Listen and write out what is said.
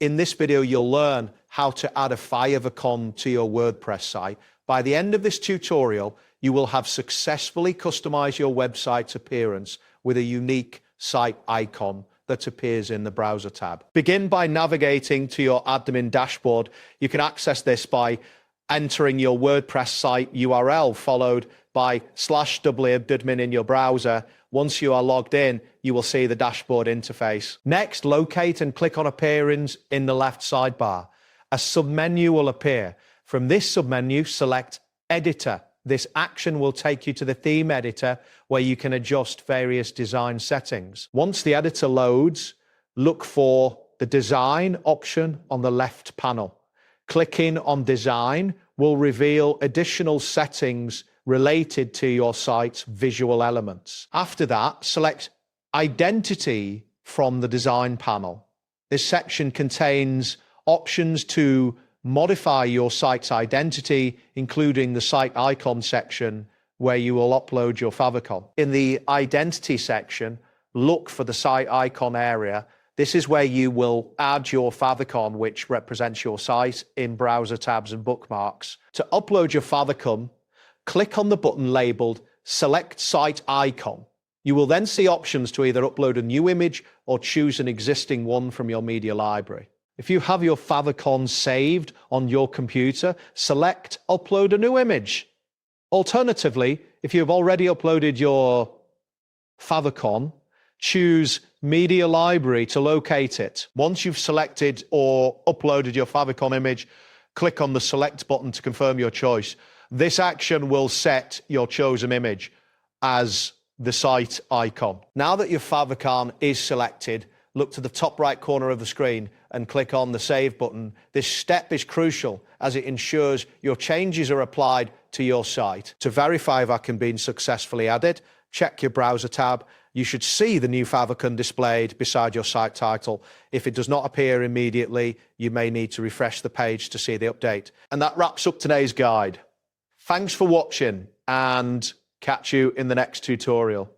In this video, you'll learn how to add a favicon to your WordPress site. By the end of this tutorial, you will have successfully customized your website's appearance with a unique site icon that appears in the browser tab. Begin by navigating to your admin dashboard. You can access this by entering your WordPress site URL followed by /www.admin in your browser. Once you are logged in, you will see the dashboard interface. Next, locate and click on Appearance in the left sidebar. A submenu will appear. From this submenu, select Editor. This action will take you to the theme editor where you can adjust various design settings. Once the editor loads, look for the Design option on the left panel. Clicking on Design will reveal additional settings related to your site's visual elements. After that, select Identity from the Design panel. This section contains options to modify your site's identity, including the site icon section where you will upload your favicon. In the Identity section, look for the site icon area. This is where you will add your favicon, which represents your site, in browser tabs and bookmarks. To upload your favicon, click on the button labeled Select Site Icon. You will then see options to either upload a new image or choose an existing one from your media library. If you have your favicon saved on your computer, select Upload a New Image. Alternatively, if you have already uploaded your favicon, choose Media Library to locate it. Once you've selected or uploaded your favicon image, click on the Select button to confirm your choice. This action will set your chosen image as the site icon. Now that your favicon is selected, look to the top right corner of the screen and click on the Save button. This step is crucial as it ensures your changes are applied to your site. To verify favicon being successfully added, check your browser tab. You should see the new favicon displayed beside your site title. If it does not appear immediately, you may need to refresh the page to see the update. And that wraps up today's guide. Thanks for watching and catch you in the next tutorial.